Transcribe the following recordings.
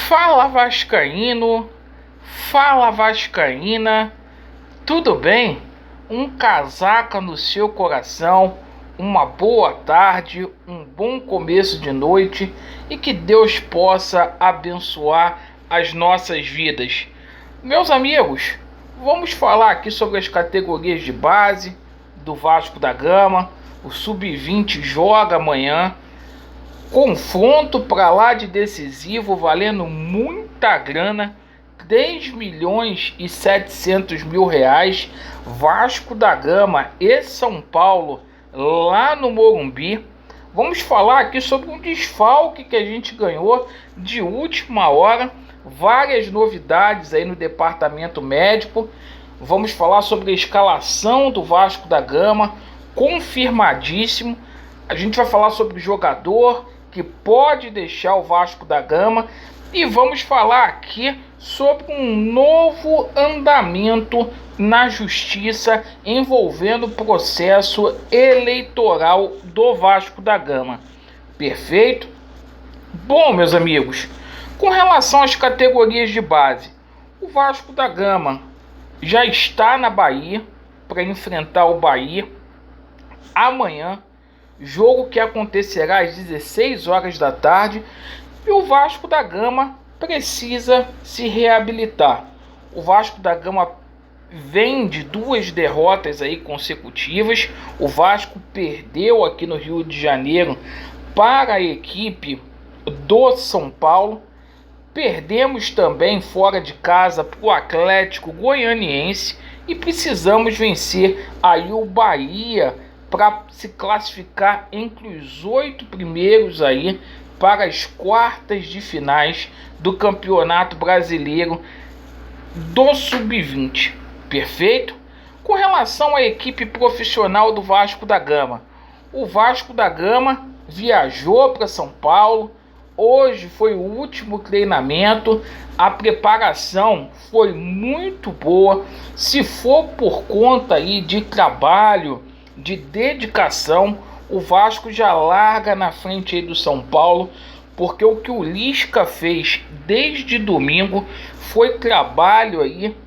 Fala Vascaíno, fala Vascaína, tudo bem? Um casaca no seu coração, uma boa tarde, um bom começo de noite e que Deus possa abençoar as nossas vidas. Meus amigos, vamos falar aqui sobre as categorias de base do Vasco da Gama. O Sub-20 joga amanhã. Confronto para lá de decisivo, valendo muita grana, 3.700.000 reais, Vasco da Gama e São Paulo, lá no Morumbi. Vamos falar aqui sobre um desfalque que a gente ganhou de última hora, várias novidades aí no departamento médico. Vamos falar sobre a escalação do Vasco da Gama, confirmadíssimo. A gente vai falar sobre o jogador que pode deixar o Vasco da Gama e vamos falar aqui sobre um novo andamento na justiça envolvendo o processo eleitoral do Vasco da Gama. Perfeito? Bom, meus amigos, com relação às categorias de base, o Vasco da Gama já está na Bahia para enfrentar o Bahia amanhã. Jogo que acontecerá às 16 horas da tarde, e o Vasco da Gama precisa se reabilitar. O Vasco da Gama vem de 2 derrotas aí consecutivas. O Vasco perdeu aqui no Rio de Janeiro para a equipe do São Paulo. Perdemos também fora de casa para o Atlético Goianiense e precisamos vencer aí o Bahia para se classificar entre os 8 primeiros aí para as quartas de finais do Campeonato Brasileiro do Sub-20. Perfeito? Com relação à equipe profissional do Vasco da Gama, o Vasco da Gama viajou para São Paulo. Hoje foi o último treinamento. A preparação foi muito boa. Se for por conta aí de trabalho, de dedicação, o Vasco já larga na frente aí do São Paulo, porque o que o Lisca fez desde domingo foi trabalho aí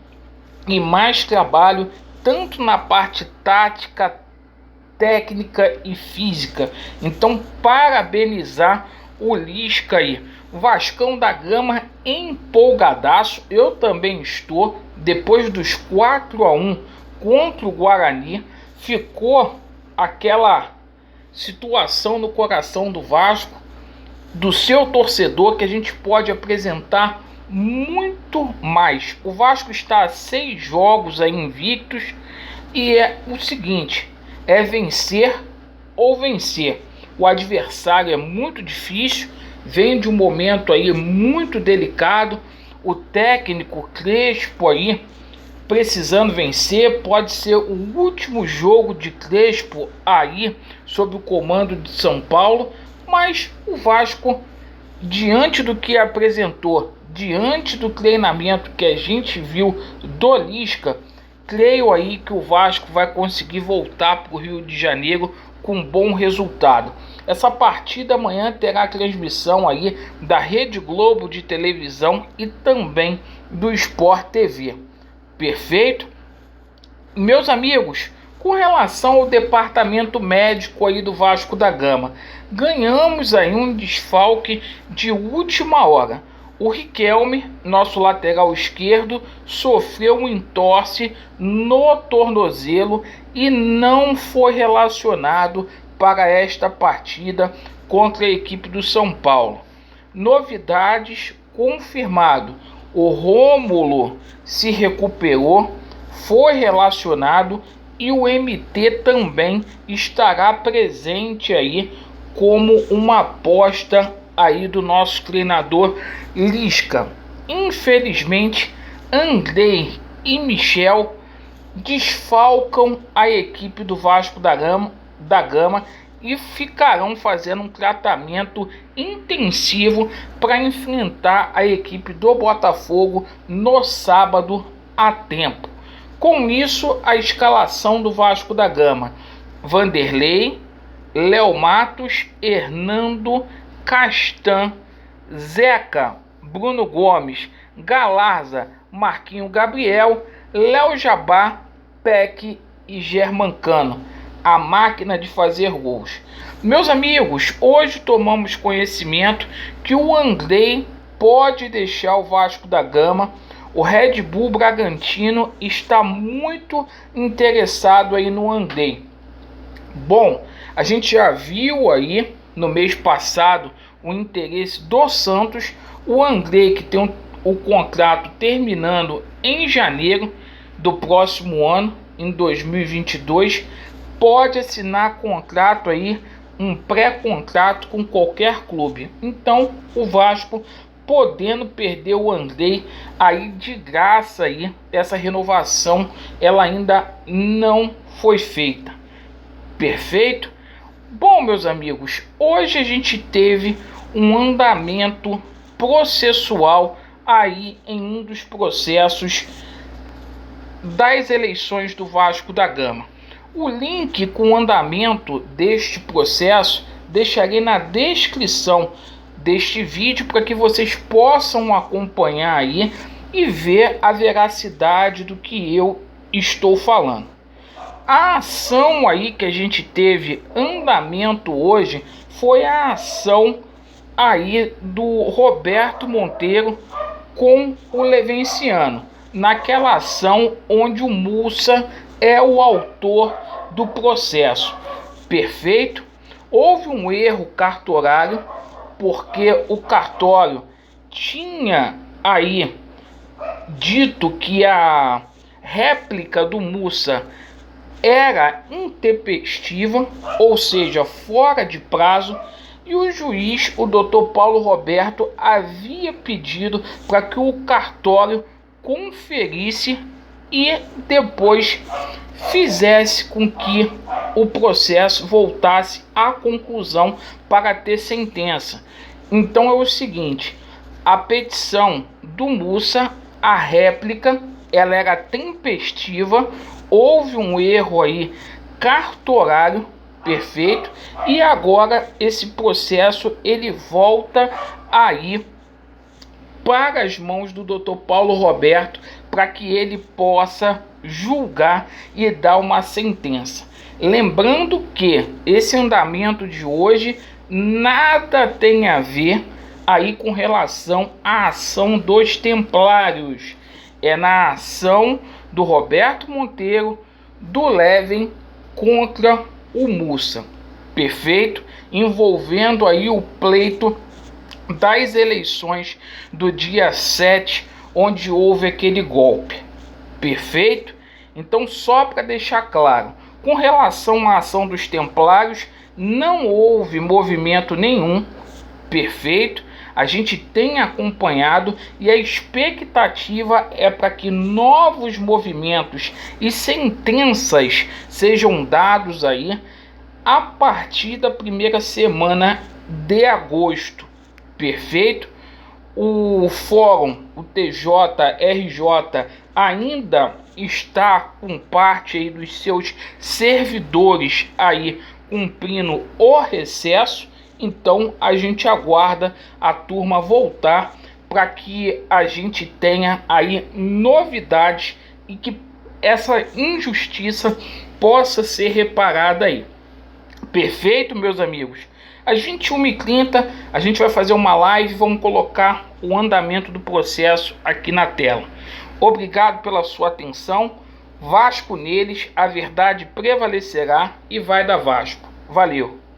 e mais trabalho, tanto na parte tática, técnica e física. Então, parabenizar o Lisca aí. O Vascão da Gama empolgadaço. Eu também estou, depois dos 4-1 contra o Guarani. Ficou aquela situação no coração do Vasco, do seu torcedor, que a gente pode apresentar muito mais. O Vasco está a 6 jogos aí invictos e é o seguinte, é vencer ou vencer. O adversário é muito difícil, vem de um momento aí muito delicado. O técnico Crespo aí precisando vencer, pode ser o último jogo de Crespo aí sob o comando de São Paulo, mas o Vasco, diante do que apresentou, diante do treinamento que a gente viu do Lisca, creio aí que o Vasco vai conseguir voltar para o Rio de Janeiro com um bom resultado. Essa partida amanhã terá transmissão aí da Rede Globo de televisão e também do Sport TV. Perfeito? Meus amigos, com relação ao departamento médico aí do Vasco da Gama, ganhamos aí um desfalque de última hora. O Riquelme, nosso lateral esquerdo, sofreu um entorse no tornozelo e não foi relacionado para esta partida contra a equipe do São Paulo. Novidades: confirmado, o Rômulo se recuperou, foi relacionado e o MT também estará presente aí como uma aposta aí do nosso treinador Lisca. Infelizmente, Andrei e Michel desfalcam a equipe do Vasco da Gama e ficarão fazendo um tratamento intensivo para enfrentar a equipe do Botafogo no sábado a tempo. Com isso, a escalação do Vasco da Gama: Vanderlei, Léo Matos, Hernando, Castan, Zeca, Bruno Gomes, Galarza, Marquinho Gabriel, Léo Jabá, Peck e Germancano. A máquina de fazer gols. Meus amigos, hoje tomamos conhecimento que o Andrei pode deixar o Vasco da Gama. O Red Bull Bragantino está muito interessado aí no Andrei. Bom, a gente já viu aí no mês passado o interesse do Santos. O Andrei, que tem o contrato terminando em janeiro do próximo ano, em 2022, pode assinar contrato aí, um pré-contrato com qualquer clube. Então o Vasco podendo perder o Andrei aí de graça aí, essa renovação ela ainda não foi feita. Perfeito? Bom, meus amigos, hoje a gente teve um andamento processual aí em um dos processos das eleições do Vasco da Gama. O link com o andamento deste processo deixarei na descrição deste vídeo para que vocês possam acompanhar aí e ver a veracidade do que eu estou falando. A ação aí que a gente teve andamento hoje foi a ação aí do Roberto Monteiro com o Levenciano, naquela ação onde o Mussa é o autor do processo. Perfeito? Houve um erro cartorário, porque o cartório tinha aí dito que a réplica do Mussa era intempestiva, ou seja, fora de prazo, e o juiz, o Dr. Paulo Roberto, havia pedido para que o cartório conferisse e depois fizesse com que o processo voltasse à conclusão para ter sentença. Então é o seguinte, a petição do Mussa, a réplica, ela era tempestiva, houve um erro aí cartorário, perfeito, e agora esse processo ele volta aí para as mãos do Dr. Paulo Roberto para que ele possa julgar e dar uma sentença. Lembrando que esse andamento de hoje nada tem a ver aí com relação à ação dos Templários. É na ação do Roberto Monteiro, do Leven contra o Mussa. Perfeito? Envolvendo aí o pleito das eleições do dia 7, onde houve aquele golpe. Perfeito? Então, só para deixar claro, com relação à ação dos Templários, não houve movimento nenhum. Perfeito? A gente tem acompanhado e a expectativa é para que novos movimentos e sentenças sejam dados aí a partir da primeira semana de agosto. Perfeito? O fórum, o TJRJ, ainda está com parte aí dos seus servidores aí cumprindo o recesso. Então a gente aguarda a turma voltar para que a gente tenha aí novidades e que essa injustiça possa ser reparada aí. Perfeito, meus amigos? Às 21h30 a gente vai fazer uma live e vamos colocar o andamento do processo aqui na tela. Obrigado pela sua atenção. Vasco neles, a verdade prevalecerá e vai dar Vasco. Valeu!